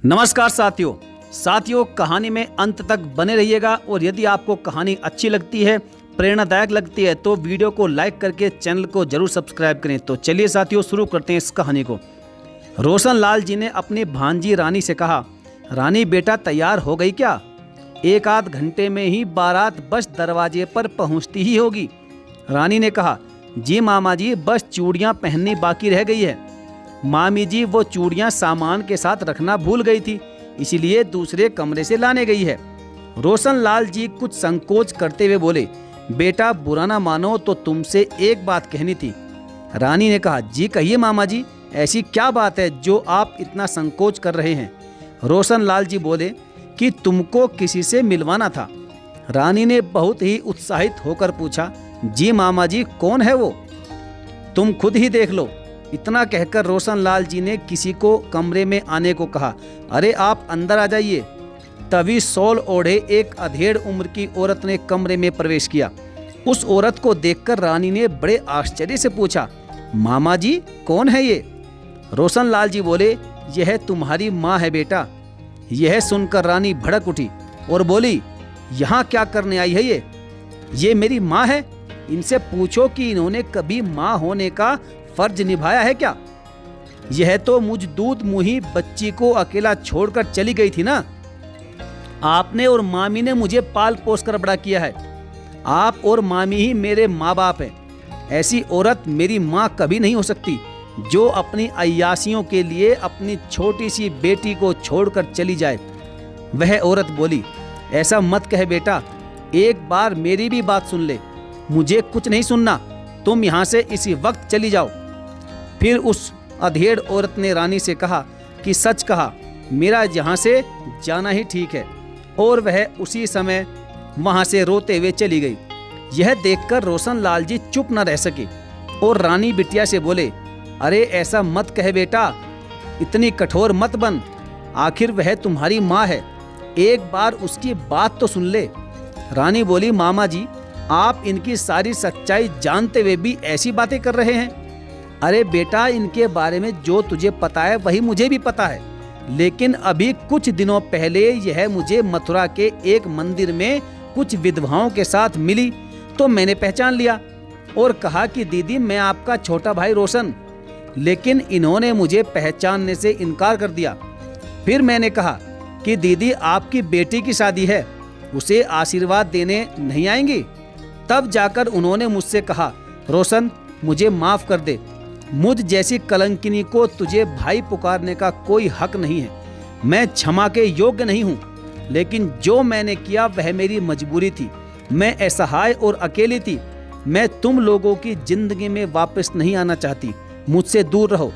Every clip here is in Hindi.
नमस्कार साथियों, कहानी में अंत तक बने रहिएगा और यदि आपको कहानी अच्छी लगती है, प्रेरणादायक लगती है तो वीडियो को लाइक करके चैनल को जरूर सब्सक्राइब करें। तो चलिए साथियों, शुरू करते हैं इस कहानी को। रोशन लाल जी ने अपनी भांजी रानी से कहा, रानी बेटा तैयार हो गई क्या? एक आध घंटे में ही बारात बस दरवाजे पर पहुंचती ही होगी। रानी ने कहा, जी मामा जी, बस चूड़ियाँ पहननी बाकी रह गई है। मामी जी, वो चूड़ियाँ सामान के साथ रखना भूल गई थी, इसीलिए दूसरे कमरे से लाने गई है। रोशन लाल जी कुछ संकोच करते हुए बोले, बेटा बुरा ना मानो तो तुमसे एक बात कहनी थी। रानी ने कहा, जी कहिए मामा जी, ऐसी क्या बात है जो आप इतना संकोच कर रहे हैं? रोशन लाल जी बोले कि तुमको किसी से मिलवाना था। रानी ने बहुत ही उत्साहित होकर पूछा, जी मामा जी, कौन है वो? तुम खुद ही देख लो। इतना कहकर रोशन लाल जी ने किसी को कमरे में आने को कहा। अरे आप अंदर आ जाइए। तभी शॉल ओढ़े एक अधेड़ उम्र की औरत ने कमरे में प्रवेश किया। उस औरत को देखकर रानी ने बड़े आश्चर्य से पूछा, मामा जी कौन है ये? रोशन लाल जी बोले, यह तुम्हारी माँ है बेटा। यह सुनकर रानी भड़क उठी और बोली, यहाँ क्या करने आई है ये मेरी माँ है। इनसे पूछो कि इन्होंने कभी माँ होने का फर्ज निभाया है क्या? यह तो मुझ दूध मुही बच्ची को अकेला छोड़कर चली गई थी ना। आपने और मामी ने मुझे पाल पोस कर बड़ा किया है। आप और मामी ही मेरे माँ बाप हैं। ऐसी औरत मेरी माँ कभी नहीं हो सकती जो अपनी अय्यासियों के लिए अपनी छोटी सी बेटी को छोड़कर चली जाए। वह औरत बोली, ऐसा मत कहे बेटा, एक बार मेरी भी बात सुन ले। मुझे कुछ नहीं सुनना, तुम यहाँ से इसी वक्त चली जाओ। फिर उस अधेड़ औरत ने रानी से कहा कि सच कहा, मेरा यहाँ से जाना ही ठीक है। और वह उसी समय वहाँ से रोते हुए चली गई। यह देखकर रोशन लाल जी चुप न रह सके और रानी बिटिया से बोले, अरे ऐसा मत कहे बेटा, इतनी कठोर मत बन। आखिर वह तुम्हारी माँ है, एक बार उसकी बात तो सुन ले। रानी बोली, मामा जी, आप इनकी सारी सच्चाई जानते हुए भी ऐसी बातें कर रहे हैं। अरे बेटा, इनके बारे में जो तुझे पता है वही मुझे भी पता है। लेकिन अभी कुछ दिनों पहले यह मुझे मथुरा के एक मंदिर में कुछ विधवाओं के साथ मिली तो मैंने पहचान लिया और कहा कि दीदी मैं आपका छोटा भाई रोशन। लेकिन इन्होंने मुझे पहचानने से इनकार कर दिया। फिर मैंने कहा कि दीदी आपकी बेटी की शादी है, उसे आशीर्वाद देने नहीं आएंगी? तब जाकर उन्होंने मुझसे कहा, रोशन मुझे माफ कर दे, मुझ जैसी कलंकिनी को तुझे भाई पुकारने का कोई हक नहीं है। मैं क्षमा के योग्य नहीं हूँ, लेकिन जो मैंने किया वह मेरी मजबूरी थी। मैं असहाय और अकेली थी। मैं तुम लोगों की जिंदगी में वापस नहीं आना चाहती, मुझसे दूर रहो।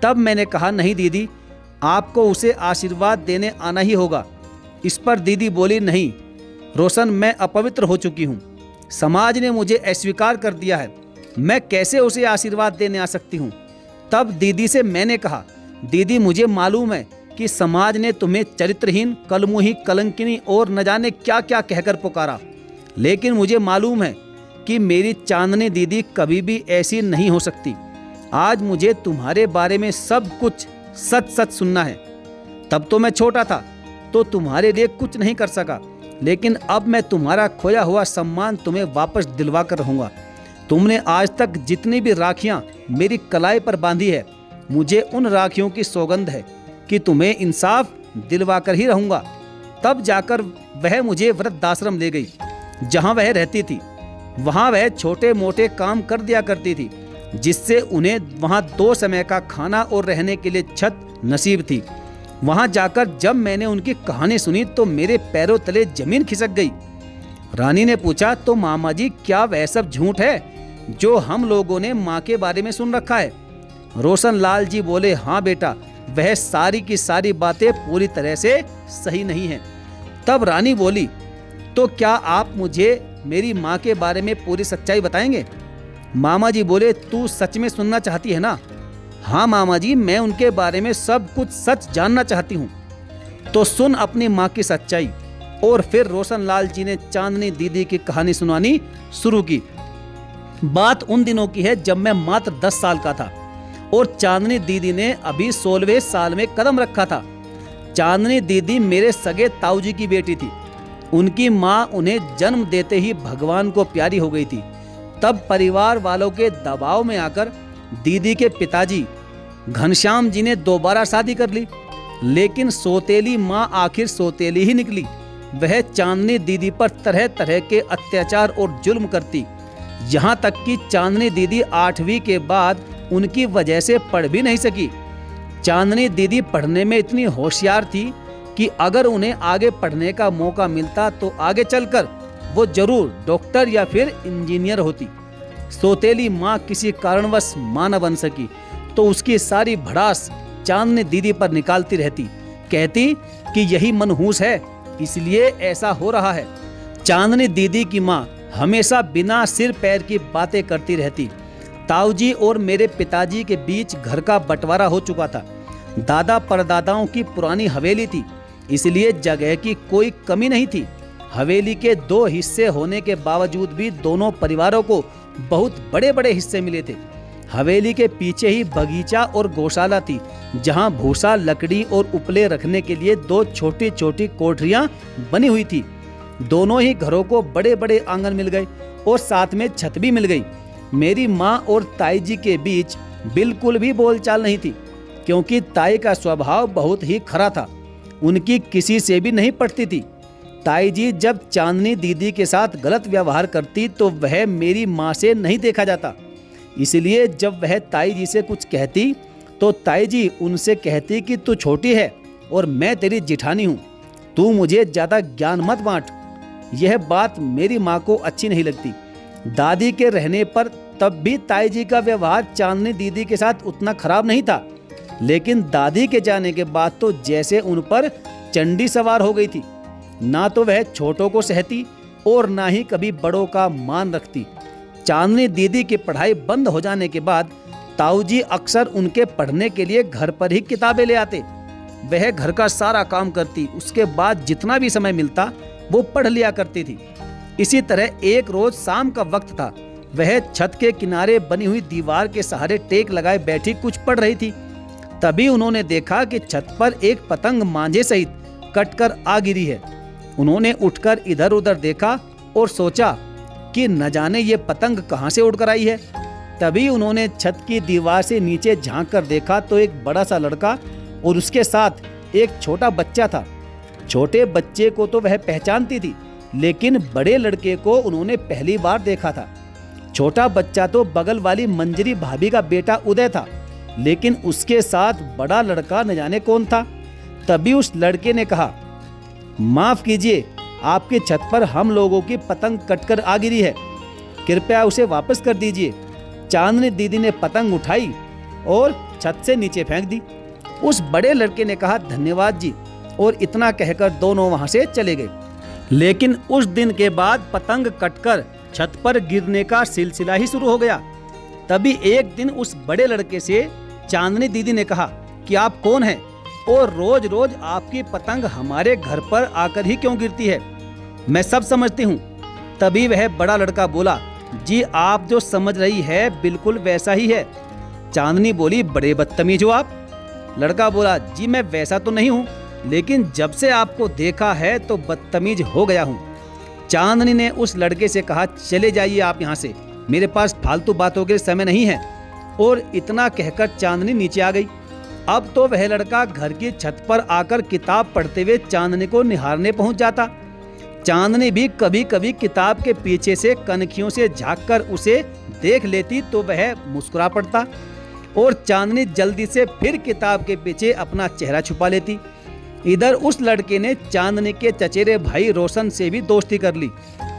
तब मैंने कहा, नहीं दीदी, आपको उसे आशीर्वाद देने आना ही होगा। इस पर दीदी बोली, नहीं रोशन, मैं अपवित्र हो चुकी हूँ। समाज ने मुझे अस्वीकार कर दिया है, मैं कैसे उसे आशीर्वाद देने आ सकती हूँ? तब दीदी से मैंने कहा, दीदी मुझे मालूम है कि समाज ने तुम्हें चरित्रहीन, कलमुही, कलंकिनी और न जाने क्या क्या कहकर पुकारा, लेकिन मुझे मालूम है कि मेरी चांदनी दीदी कभी भी ऐसी नहीं हो सकती। आज मुझे तुम्हारे बारे में सब कुछ सच सच सुनना है। तब तो मैं छोटा था तो तुम्हारे लिए कुछ नहीं कर सका, लेकिन अब मैं तुम्हारा खोया हुआ सम्मान तुम्हें वापस दिलवा कर रहूँगा। तुमने आज तक जितनी भी राखियाँ मेरी कलाई पर बांधी है, मुझे उन राखियों की सौगंध है कि तुम्हें इंसाफ दिलवा कर ही रहूँगा। तब जाकर वह मुझे वृद्धाश्रम ले गई। जहाँ वह रहती थी वहाँ वह छोटे मोटे काम कर दिया करती थी, जिससे उन्हें वहाँ 2 समय का खाना और रहने के लिए छत नसीब थी। वहाँ जाकर जब मैंने उनकी कहानी सुनी तो मेरे पैरों तले जमीन खिसक गई। रानी ने पूछा, तो मामा जी क्या वह सब झूठ है जो हम लोगों ने माँ के बारे में सुन रखा है? रोशन लाल जी बोले, हाँ बेटा, वह सारी की सारी बातें पूरी तरह से सही नहीं है। तब रानी बोली, तो क्या आप मुझे मेरी माँ के बारे में पूरी सच्चाई बताएंगे? मामा जी बोले, तू सच में सुनना चाहती है ना? हाँ मामा जी, मैं उनके बारे में सब कुछ सच जानना चाहती हूँ। तो सुन अपनी माँ की सच्चाई। और फिर रोशन लाल जी ने चांदनी दीदी की कहानी सुनानी शुरू की। बात उन दिनों की है जब मैं मात्र 10 साल का था और चांदनी दीदी ने अभी 16वें साल में कदम रखा था। चांदनी दीदी मेरे सगे ताऊ जी की बेटी थी। उनकी माँ उन्हें जन्म देते ही भगवान को प्यारी हो गई थी। तब परिवार वालों के दबाव में आकर दीदी के पिताजी घनश्याम जी ने दोबारा शादी कर ली, लेकिन सौतेली माँ आखिर सौतेली ही निकली। वह चांदनी दीदी पर तरह तरह के अत्याचार और जुल्म करती, यहाँ तक कि चांदनी दीदी 8वीं के बाद उनकी वजह से पढ़ भी नहीं सकी। चांदनी दीदी पढ़ने में इतनी होशियार थी कि अगर उन्हें आगे पढ़ने का मौका मिलता तो आगे चलकर वो जरूर डॉक्टर या फिर इंजीनियर होती। सौतेली माँ किसी कारणवश मां न बन सकी तो उसकी सारी भड़ास चांदनी दीदी पर निकालती रहती, कहती कि यही मनहूस है इसलिए ऐसा हो रहा है। चांदनी दीदी की माँ हमेशा बिना सिर पैर की बातें करती रहती। ताऊजी और मेरे पिताजी के बीच घर का बंटवारा हो चुका था। दादा परदादाओं की पुरानी हवेली थी, इसलिए जगह की कोई कमी नहीं थी। हवेली के 2 हिस्से होने के बावजूद भी दोनों परिवारों को बहुत बड़े बड़े हिस्से मिले थे। हवेली के पीछे ही बगीचा और गौशाला थी, जहां भूसा, लकड़ी और उपले रखने के लिए 2 छोटी छोटी कोठरियां बनी हुई थी। दोनों ही घरों को बड़े बड़े आंगन मिल गए और साथ में छत भी मिल गई। मेरी माँ और ताई जी के बीच बिल्कुल भी बोलचाल नहीं थी, क्योंकि ताई का स्वभाव बहुत ही खरा था। उनकी किसी से भी नहीं पटती थी। ताई जी जब चांदनी दीदी के साथ गलत व्यवहार करती तो वह मेरी माँ से नहीं देखा जाता, इसलिए जब वह ताई जी से कुछ कहती तो ताई जी उनसे कहती कि तू छोटी है और मैं तेरी जिठानी हूँ, तू मुझे ज़्यादा ज्ञान मत बांट। यह बात मेरी माँ को अच्छी नहीं लगती। दादी के रहने पर तब भी ताई जी का व्यवहार चांदनी दीदी के साथ उतना खराब नहीं था, लेकिन दादी के जाने के बाद तो जैसे उन पर चंडी सवार हो गई थी। ना तो वह छोटों को सहती और ना ही कभी बड़ों का मान रखती। चांदनी दीदी की पढ़ाई बंद हो जाने के बाद ताऊजी अक्सर उनके पढ़ने के लिए घर पर ही किताबें ले आते। वह घर का सारा काम करती, उसके बाद जितना भी समय मिलता वो पढ़ लिया करती थी। इसी तरह एक रोज शाम का वक्त था। वह छत के किनारे बनी हुई दीवार के सहारे टेक लगाए बैठी कुछ पढ़ रही थी। तभी उन्होंने देखा कि छत पर एक पतंग मांझे सहित कटकर आ गिरी है। उन्होंने उठकर इधर उधर देखा और सोचा कि न जाने ये पतंग कहाँ से उड़कर आई है। तभी उन्होंने छत की दीवार से नीचे झांक कर देखा तो एक बड़ा सा लड़का और उसके साथ एक छोटा बच्चा था। छोटे बच्चे को तो वह पहचानती थी, लेकिन बड़े लड़के को उन्होंने पहली बार देखा था। छोटा बच्चा तो बगल वाली मंजरी भाभी का बेटा उदय था, लेकिन उसके साथ बड़ा लड़का न जाने कौन था। तभी उस लड़के ने कहा, माफ कीजिए, आपकी छत पर हम लोगों की पतंग कटकर आ गिरी है, कृपया उसे वापस कर दीजिए। चांदनी दीदी ने पतंग उठाई और छत से नीचे फेंक दी। उस बड़े लड़के ने कहा, धन्यवाद जी, और इतना कहकर दोनों वहां से चले गए। लेकिन उस दिन के बाद पतंग कटकर छत पर गिरने का सिलसिला ही शुरू हो गया। तभी एक दिन उस बड़े लड़के से चांदनी दीदी ने कहा कि आप कौन हैं और रोज रोज आपकी पतंग हमारे घर पर आकर ही क्यों गिरती है? मैं सब समझती हूँ। तभी वह बड़ा लड़का बोला, जी आप जो समझ रही है बिल्कुल वैसा ही है। चांदनी बोली, बड़े बदतमीज हो आप। लड़का बोला, जी मैं वैसा तो नहीं हूँ, लेकिन जब से आपको देखा है तो बदतमीज हो गया हूँ। चांदनी ने उस लड़के से कहा, चले जाइए आप यहाँ से, मेरे पास फालतू बातों के समय नहीं है। और इतना कहकर चांदनी नीचे आ गई। अब तो वह लड़का घर की छत पर आकर किताब पढ़ते हुए चांदनी को निहारने पहुंच जाता। चांदनी भी कभी कभी किताब के पीछे से कनखियों से झांककर उसे देख लेती तो वह मुस्कुरा पड़ता और चांदनी जल्दी से फिर किताब के पीछे अपना चेहरा छुपा लेती। इधर उस लड़के ने चांदनी के चचेरे भाई रोशन से भी दोस्ती कर ली।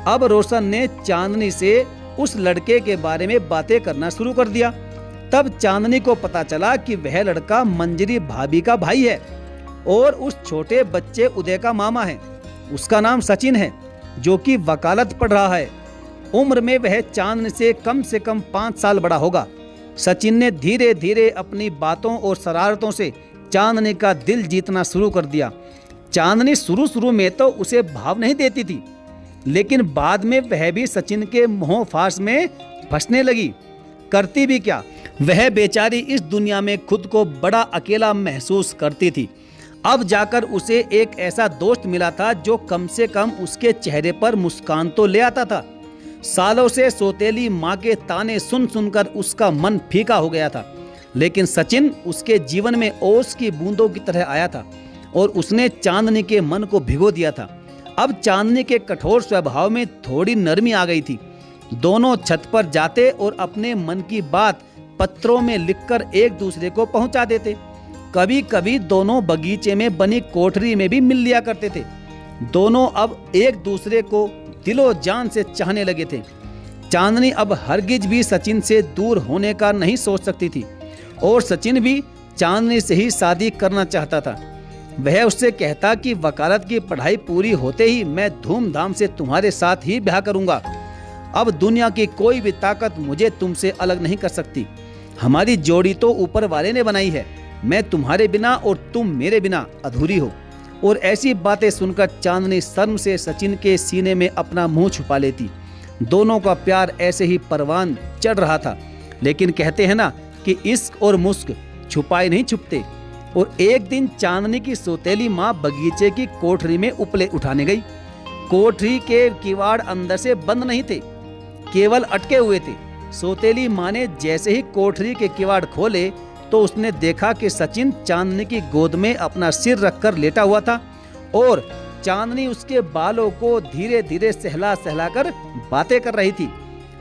अब रोशन ने चांदनी से उस लड़के के बारे में बातें करना शुरू कर दिया। तब चांदनी को पता चला कि वह लड़का मंजरी भाभी का भाई है और उस छोटे बच्चे उदय का मामा है। उसका नाम सचिन है, जो कि वकालत पढ़ रहा है। उम्र में वह चांदनी से कम 5 साल बड़ा होगा। सचिन ने धीरे धीरे अपनी बातों और शरारतों से चांदनी का दिल जीतना शुरू कर दिया। चांदनी शुरू में तो उसे भाव नहीं देती थी, लेकिन बाद में वह भी सचिन के मोह फांस में फंसने लगी। करती भी क्या, वह बेचारी इस दुनिया में खुद को बड़ा अकेला महसूस करती थी। अब जाकर उसे एक ऐसा दोस्त मिला था जो कम से कम उसके चेहरे पर मुस्कान तो ले आता था। सालों से सौतेली माँ के ताने सुन सुनकर उसका मन फीका हो गया था, लेकिन सचिन उसके जीवन में ओस की बूंदों की तरह आया था और उसने चांदनी के मन को भिगो दिया था। अब चांदनी के कठोर स्वभाव में थोड़ी नरमी आ गई थी। दोनों छत पर जाते और अपने मन की बात पत्रों में लिखकर एक दूसरे को पहुंचा देते। कभी कभी दोनों बगीचे में बनी कोठरी में भी मिल लिया करते थे। दोनों अब एक दूसरे को दिलो जान से चाहने लगे थे। चांदनी अब हरगिज भी सचिन से दूर होने का नहीं सोच सकती थी और सचिन भी चांदनी से ही शादी करना चाहता था। वह उससे कहता कि वकालत की पढ़ाई पूरी होते ही मैं धूमधाम से तुम्हारे साथ ही ब्याह करूंगा। अब दुनिया की कोई भी ताकत मुझे तुमसे अलग नहीं कर सकती। हमारी जोड़ी तो ऊपर वाले ने बनाई है। मैं तुम्हारे बिना और तुम मेरे बिना अधूरी हो। और ऐसी बातें सुनकर चांदनी शर्म से सचिन के सीने में अपना मुंह छुपा लेती। दोनों का प्यार ऐसे ही परवान चढ़ रहा था, लेकिन कहते हैं ना कि इश्क और मुस्क छुपाए नहीं छुपते। और एक दिन चांदनी की सौतेली माँ बगीचे की कोठरी में उपले उठाने गई। कोठरी के किवाड़ अंदर से बंद नहीं थे, केवल अटके हुए थे। सौतेली माँ ने जैसे ही कोठरी के किवाड़ खोले तो उसने देखा कि सचिन चांदनी की गोद में अपना सिर रखकर लेटा हुआ था और चांदनी उसके बालों को धीरे धीरे सहला सहला कर बातें कर रही थी।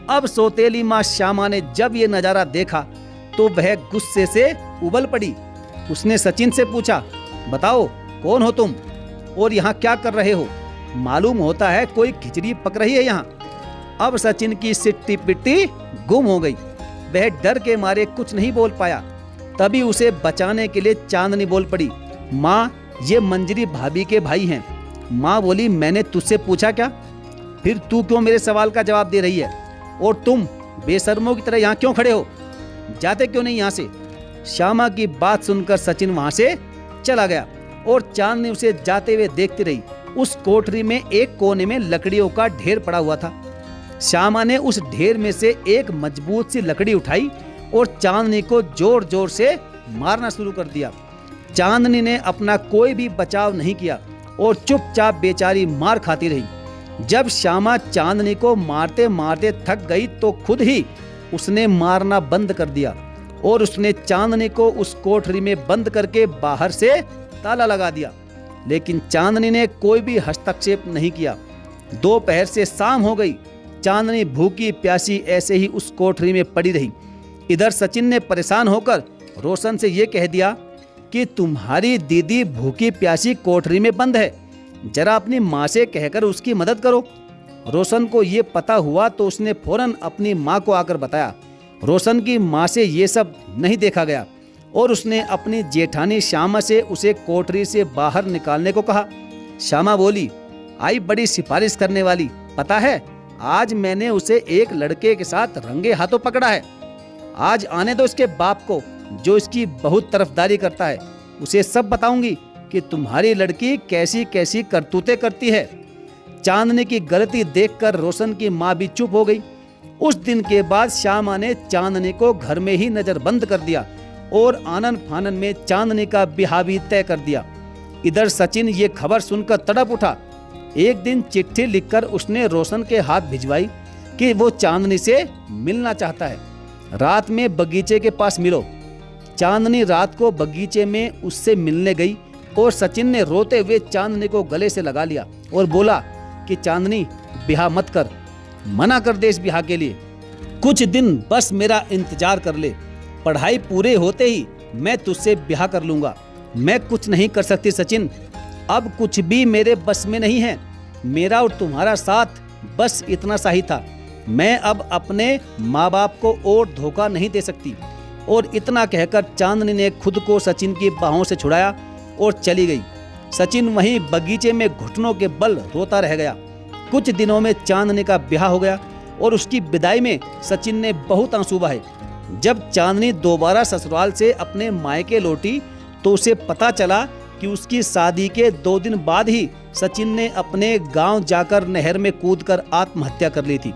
अब सौतेली माँ श्यामा ने जब ये नजारा देखा तो वह गुस्से से उबल पड़ी। उसने सचिन से पूछा, बताओ कौन हो तुम और यहाँ क्या कर रहे हो? मालूम होता है कोई खिचड़ी पक रही है यहाँ। अब सचिन की सिट्टी पिट्टी गुम हो गई। वह डर के मारे कुछ नहीं बोल पाया। तभी उसे बचाने के लिए चांदनी बोल पड़ी, माँ ये मंजरी भाभी के भाई हैं। माँ बोली, मैंने तुझसे पूछा क्या? फिर तू क्यों मेरे सवाल का जवाब दे रही है? और तुम बेशर्मों की तरह यहाँ क्यों खड़े हो? जाते क्यों नहीं यहाँ से? श्यामा की बात सुनकर सचिन वहां से चला गया और चांदनी उसे जाते हुए देखती रही। उस कोठरी में एक कोने में लकड़ियों का ढेर पड़ा हुआ था। श्यामा ने उस ढेर में से एक मजबूत सी लकड़ी उठाई और चांदनी को जोर जोर से मारना शुरू कर दिया। चांदनी ने अपना कोई भी बचाव नहीं किया और चुपचाप बेचारी मार खाती रही। जब श्यामा चांदनी को मारते मारते थक गई तो खुद ही उसने मारना बंद कर दिया और उसने चांदनी को उस कोठरी में बंद करके बाहर से ताला लगा दिया। लेकिन चांदनी ने कोई भी हस्तक्षेप नहीं किया। दोपहर से शाम हो गई। चांदनी भूखी प्यासी ऐसे ही उस कोठरी में पड़ी रही। इधर सचिन ने परेशान होकर रोशन से ये कह दिया कि तुम्हारी दीदी भूखी प्यासी कोठरी में बंद है, जरा अपनी माँ से कहकर उसकी मदद करो। रोशन को ये पता हुआ तो उसने फौरन अपनी माँ को आकर बताया। रोशन की माँ से ये सब नहीं देखा गया और उसने अपनी जेठानी श्यामा से उसे कोठरी से बाहर निकालने को कहा। श्यामा बोली, आई बड़ी सिफारिश करने वाली, पता है आज मैंने उसे एक लड़के के साथ रंगे हाथों पकड़ा है। आज आने दो इसके बाप को जो इसकी बहुत तरफदारी करता है। उसे सब बताऊंगी कि तुम्हारी लड़की कैसी कैसी करतूतें करती है। चांदनी की गलती देखकर रोशन की माँ भी चुप हो गई। उस दिन के बाद श्यामा ने चांदनी को घर में ही नजरबंद कर दिया और आनन फानन में चांदनी का ब्याह भी तय कर दिया। इधर सचिन ये खबर सुनकर तड़प उठा। एक दिन चिट्ठी लिखकर उसने रोशन के हाथ भिजवाई कि वो चांदनी से मिलना चाहता है। रात में बगीचे के पास मिलो। चांदनी रात को बगीचे में उससे मिलने गई और सचिन ने रोते हुए चांदनी को गले से लगा लिया और बोला कि चांदनी ब्याह मत कर, मना कर दे इस ब्याह के लिए। कुछ दिन बस मेरा इंतजार कर ले, पढ़ाई पूरे होते ही मैं तुझसे ब्याह कर लूंगा। मैं कुछ नहीं कर सकती सचिन, अब कुछ भी मेरे बस में नहीं है। मेरा और तुम्हारा साथ बस इतना सा ही था। मैं अब अपने माँ बाप को और धोखा नहीं दे सकती। और इतना कहकर चांदनी ने खुद को सचिन की बाहों से छुड़ाया और चली गई। सचिन वहीं बगीचे में घुटनों के बल रोता रह गया। कुछ दिनों में चांदनी का ब्याह हो गया और उसकी विदाई में सचिन ने बहुत आंसू बहाए। जब चांदनी दोबारा ससुराल से अपने मायके लौटी तो उसे पता चला कि उसकी शादी के 2 दिन बाद ही सचिन ने अपने गांव जाकर नहर में कूदकर आत्महत्या कर ली थी।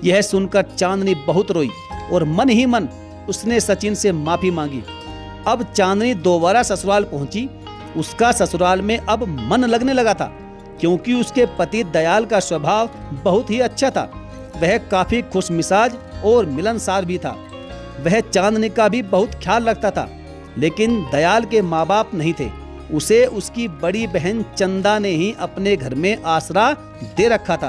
यह सुनकर चांदनी बहुत रोई और मन ही मन उसने सचिन से माफी मांगी। अब चांदनी दोबारा ससुराल पहुंची उसका ससुराल में अब मन लगने लगा था, क्योंकि उसके पति दयाल का स्वभाव बहुत ही अच्छा था। वह काफी खुशमिजाज और मिलनसार भी था। वह चांदनी का भी बहुत ख्याल रखता था, लेकिन दयाल के माँ बाप नहीं थे। उसे उसकी बड़ी बहन चंदा ने ही अपने घर में आसरा दे रखा था।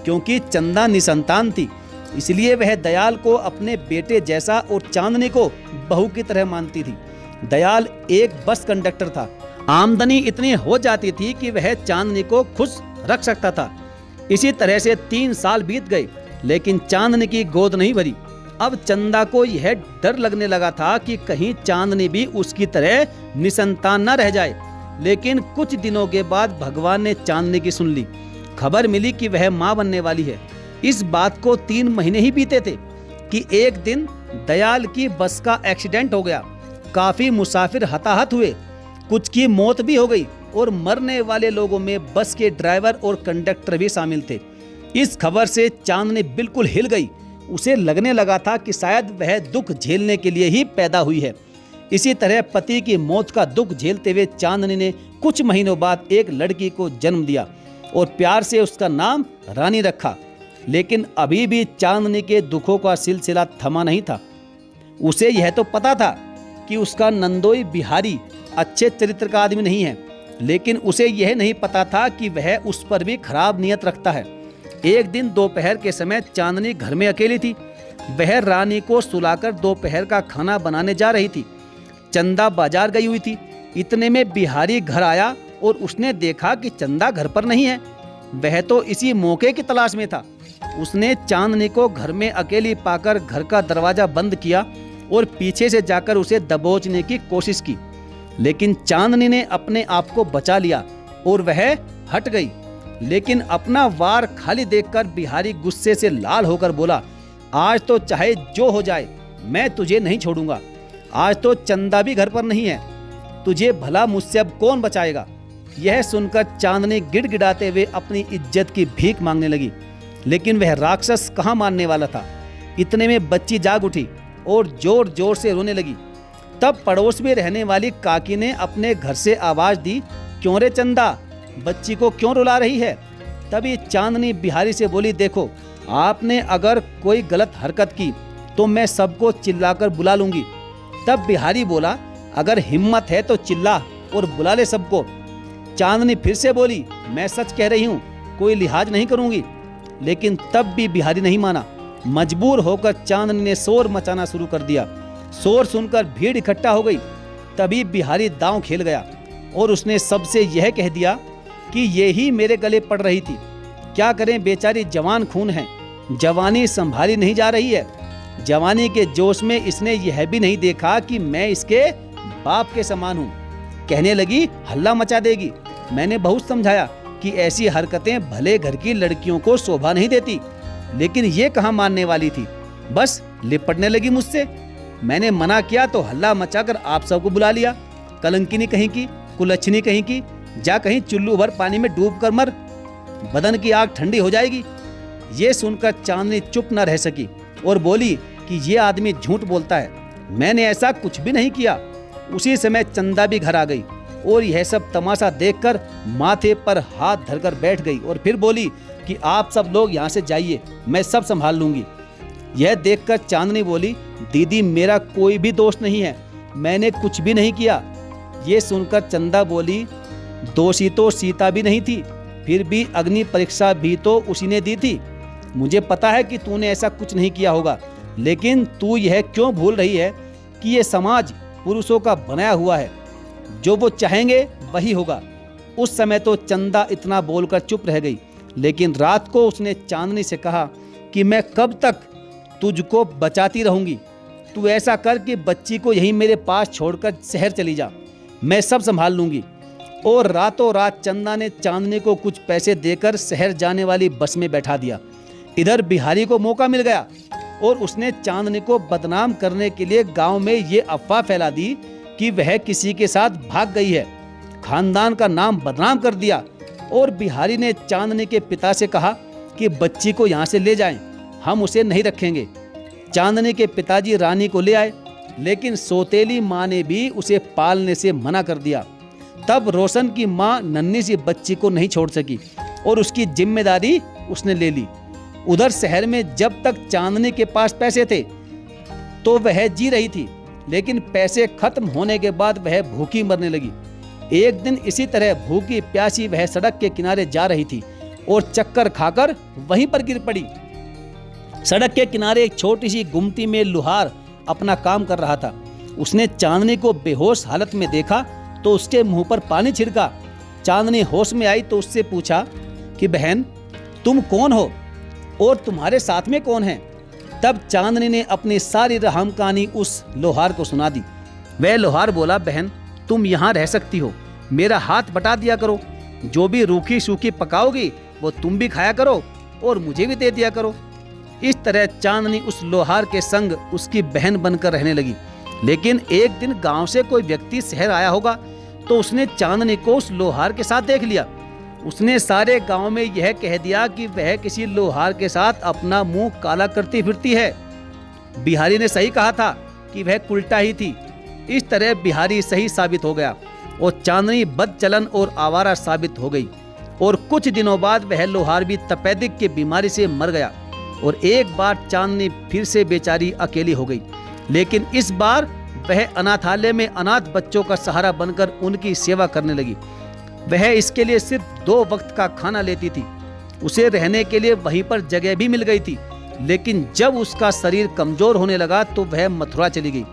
क्योंकि चंदा निसंतान थी, इसलिए वह दयाल को अपने बेटे जैसा और चांदनी को बहू की तरह मानती थी। दयाल एक बस कंडक्टर था। आमदनी इतनी हो जाती थी कि वह चांदनी को खुश रख सकता था। इसी तरह से 3 साल बीत गए, लेकिन चांदनी की गोद नहीं भरी। अब चंदा को यह डर लगने लगा था कि कहीं चांदनी भी उसकी तरह निसंतान न रह जाए। लेकिन कुछ दिनों के बाद भगवान ने चांदनी की सुन ली। खबर मिली कि वह मां बनने वाली है। इस बात को 3 महीने ही बीते थे कि एक दिन दयाल की बस का एक्सीडेंट हो गया। काफी मुसाफिर हताहत हुए, कुछ की मौत भी हो गई और मरने वाले लोगों में बस के ड्राइवर और कंडक्टर भी शामिल थे। इस खबर से चांदनी बिल्कुल हिल गई। उसे लगने लगा था कि शायद वह दुख झेलने के लिए ही पैदा हुई है। इसी तरह पति की मौत का दुख झेलते हुए चांदनी ने कुछ महीनों बाद एक लड़की को जन्म दिया और प्यार से उसका नाम रानी रखा। लेकिन अभी भी चांदनी के दुखों का सिलसिला थमा नहीं था। उसे यह तो पता था कि उसका नंदोई बिहारी अच्छे चरित्र का आदमी नहीं है, लेकिन उसे यह नहीं पता था कि वह उस पर भी खराब नियत रखता है। एक दिन दोपहर के समय चांदनी घर में अकेली थी। वह रानी को सुलाकर दोपहर का खाना बनाने जा रही थी। चंदा बाजार गई हुई थी। इतने में बिहारी घर आया और उसने देखा कि चंदा घर पर नहीं है। वह तो इसी मौके की तलाश में था। उसने चांदनी को घर में अकेली पाकर घर का दरवाजा बंद किया और पीछे से जाकर उसे दबोचने की कोशिश की, लेकिन चांदनी ने अपने आप को बचा लिया और वह हट गई। लेकिन अपना वार खाली देखकर बिहारी गुस्से से लाल होकर बोला, आज तो चाहे जो हो जाए मैं तुझे नहीं छोड़ूंगा। आज तो चंदा भी घर पर नहीं है, तुझे भला मुझसे अब कौन बचाएगा। यह सुनकर चांदनी गिड़गिड़ाते हुए अपनी इज्जत की भीख मांगने लगी, लेकिन वह राक्षस कहाँ मानने वाला था। इतने में बच्ची जाग उठी और जोर जोर से रोने लगी। तब पड़ोस में रहने वाली काकी ने अपने घर से आवाज दी, क्यों रे चंदा, बच्ची को क्यों रुला रही है। तभी चांदनी बिहारी से बोली, देखो आपने अगर कोई गलत हरकत की तो मैं सबको चिल्लाकर बुला लूंगी। तब बिहारी बोला, अगर हिम्मत है तो चिल्ला और बुला ले सबको। चांदनी फिर से बोली, मैं सच कह रही हूँ, कोई लिहाज नहीं करूंगी। लेकिन तब भी बिहारी नहीं माना। मजबूर होकर चांदनी ने शोर मचाना शुरू कर दिया। शोर सुनकर भीड़ इकट्ठा हो गई। तभी बिहारी दांव खेल गया और उसने सबसे यह कह दिया कि ये ही मेरे गले पड़ रही थी। क्या करें, बेचारी जवान खून है, जवानी संभाली नहीं जा रही है। जवानी के जोश में इसने यह भी नहीं देखा कि मैं इसके बाप के समान हूँ। कहने लगी, हल्ला मचा देगी। मैंने बहुत समझाया कि ऐसी हरकतें भले घर की लड़कियों को शोभा नहीं देती, लेकिन ये कहाँ मानने वाली थी। बस लिपटने लगी मुझसे। मैंने मना किया तो हल्ला मचाकर आप सबको बुला लिया। कलंकिनी कहीं की, कुलच्छनी कहीं की, जा कहीं चुल्लू भर पानी में डूब कर मर, बदन की आग ठंडी हो जाएगी। ये सुनकर चांदनी चुप न रह सकी और बोली कि ये आदमी झूठ बोलता है, मैंने ऐसा कुछ भी नहीं किया। उसी समय चंदा भी घर आ गई और यह सब तमाशा देखकर माथे पर हाथ धरकर बैठ गई और फिर बोली कि आप सब लोग यहाँ से जाइए, मैं सब संभाल लूंगी। यह देखकर चांदनी बोली, दीदी मेरा कोई भी दोष नहीं है, मैंने कुछ भी नहीं किया। ये सुनकर चंदा बोली, दोषी तो सीता भी नहीं थी, फिर भी अग्नि परीक्षा भी तो उसी ने दी थी। मुझे पता है कि तूने ऐसा कुछ नहीं किया होगा, लेकिन तू यह क्यों भूल रही है कि ये समाज पुरुषों का बनाया हुआ है, जो वो चाहेंगे वही होगा। उस समय तो चंदा इतना बोलकर चुप रह गई, लेकिन रात को उसने चांदनी से कहा कि मैं कब तक तुझको बचाती रहूंगी। तू ऐसा कर कि बच्ची को यहीं मेरे पास छोड़कर शहर चली जा, मैं सब संभाल लूंगी। और रातों रात चंदा ने चांदनी को कुछ पैसे देकर शहर जाने वाली बस में बैठा दिया। इधर बिहारी को मौका मिल गया और उसने चांदनी को बदनाम करने के लिए गांव में ये अफवाह फैला दी कि वह किसी के साथ भाग गई है। खानदान का नाम बदनाम कर दिया और बिहारी ने चांदनी के पिता से कहा कि बच्ची को यहाँ से ले जाएं, हम उसे नहीं रखेंगे। चांदनी के पिताजी रानी को ले आए, लेकिन सौतेली माँ ने भी उसे पालने से मना कर दिया। तब रोशन की माँ नन्ही सी बच्ची को नहीं छोड़ सकी और उसकी जिम्मेदारी उसने ले ली। उधर शहर में जब तक चांदनी के पास पैसे थे तो वह जी रही थी, लेकिन पैसे खत्म होने के बाद वह भूखी मरने लगी। एक दिन इसी तरह भूखी प्यासी वह सड़क के किनारे जा रही थी और चक्कर खाकर वहीं पर गिर पड़ी। सड़क के किनारे एक छोटी सी गुमटी में लुहार अपना काम कर रहा था। उसने चांदनी को बेहोश हालत में देखा तो उसके मुंह पर पानी छिड़का। चांदनी होश में आई तो उससे पूछा कि बहन, तुम कौन हो और तुम्हारे साथ में कौन है? तब चांदनी ने अपनी सारी रहम कहानी उस लोहार को सुना दी। वह लोहार बोला, बहन तुम यहाँ रह सकती हो, मेरा हाथ बटा दिया करो, जो भी रूखी सूखी पकाओगी वो तुम भी खाया करो और मुझे भी दे दिया करो। इस तरह चांदनी उस लोहार के संग उसकी बहन बनकर रहने लगी। लेकिन एक दिन गांव से कोई व्यक्ति शहर आया होगा तो उसने चांदनी को उस लोहार के साथ देख लिया। उसने सारे गांव में यह कह दिया कि वह किसी लोहार के साथ अपना मुंह काला करती फिरती है। बिहारी ने सही कहा था कि वह उल्टा ही थी। इस तरह बिहारी सही साबित हो गया और चांदनी बदचलन और आवारा साबित हो गई। और कुछ दिनों बाद वह लोहार भी तपेदिक की बीमारी से मर गया और एक बार चांदनी फिर से बेचारी अकेली हो गई। लेकिन इस बार वह अनाथालय में अनाथ बच्चों का सहारा बनकर उनकी सेवा करने लगी। वह इसके लिए सिर्फ 2 वक्त का खाना लेती थी। उसे रहने के लिए वहीं पर जगह भी मिल गई थी। लेकिन जब उसका शरीर कमजोर होने लगा तो वह मथुरा चली गई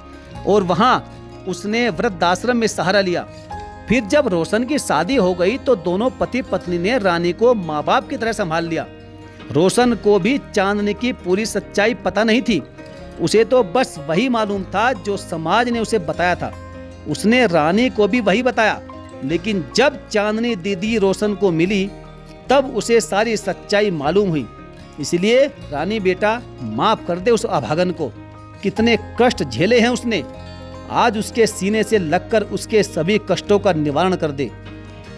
और वहां उसने वृद्धाश्रम में सहारा लिया। फिर जब रोशन की शादी हो गई तो दोनों पति पत्नी ने रानी को माँ बाप की तरह संभाल लिया। रोशन को भी चांदनी की पूरी सच्चाई पता नहीं थी। उसे तो बस वही मालूम था जो समाज ने उसे बताया था। उसने रानी को भी वही बताया। लेकिन जब चांदनी दीदी रोशन को मिली तब उसे सारी सच्चाई मालूम हुई। इसलिए रानी बेटा माफ कर दे उस अभागन को, कितने कष्ट झेले हैं उसने। आज उसके सीने से लगकर उसके सभी कष्टों का निवारण कर दे।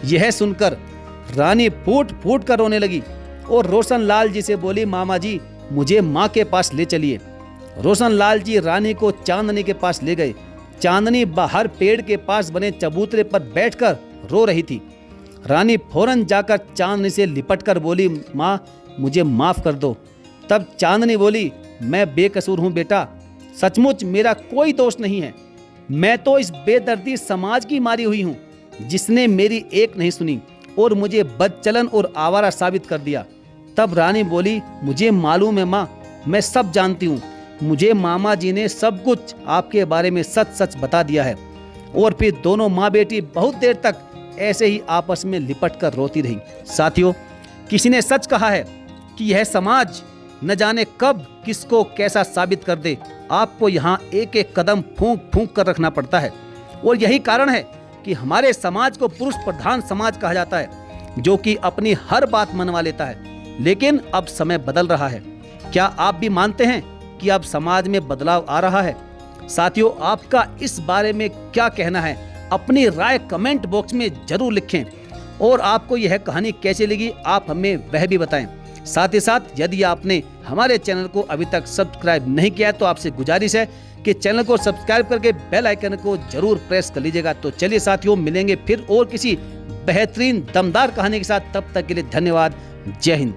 यह सुनकर रानी फूट फूट कर रोने लगी और रोशन लाल जी से बोली, मामा जी मुझे माँ के पास ले चलिए। रोशन लाल जी रानी को चांदनी के पास ले गए। चांदनी बाहर पेड़ के पास बने चबूतरे पर बैठकर रो रही थी। रानी फौरन जाकर चांदनी से लिपटकर बोली, माँ मुझे माफ कर दो। तब चांदनी बोली, मैं बेकसूर हूँ बेटा, सचमुच मेरा कोई दोष नहीं है। मैं तो इस बेदर्दी समाज की मारी हुई हूँ जिसने मेरी एक नहीं सुनी और मुझे बदचलन और आवारा साबित कर दिया। तब रानी बोली, मुझे मालूम है माँ, मैं सब जानती हूँ। मुझे मामा जी ने सब कुछ आपके बारे में सच सच बता दिया है। और फिर दोनों माँ बेटी बहुत देर तक ऐसे ही आपस में लिपट कर रोती रही। साथियों, किसी ने सच कहा है कि यह समाज न जाने कब किसको कैसा साबित कर दे। आपको यहाँ एक एक कदम फूंक फूंक कर रखना पड़ता है। और यही कारण है कि हमारे समाज को पुरुष प्रधान समाज कहा जाता है, जो कि अपनी हर बात मनवा लेता है। लेकिन अब समय बदल रहा है। क्या आप भी मानते हैं कि अब समाज में बदलाव आ रहा है? साथियों, आपका इस बारे में क्या कहना है? अपनी राय कमेंट बॉक्स में जरूर लिखें। और आपको यह कहानी कैसी लगी आप हमें वह भी बताएं। साथ ही साथ यदि आपने हमारे चैनल को अभी तक सब्सक्राइब नहीं किया तो आपसे गुजारिश है कि चैनल को सब्सक्राइब करके बेल आइकन को जरूर प्रेस कर लीजिएगा। तो चलिए साथियों, मिलेंगे फिर और किसी बेहतरीन दमदार कहानी के साथ। तब तक के लिए धन्यवाद। जय हिंद।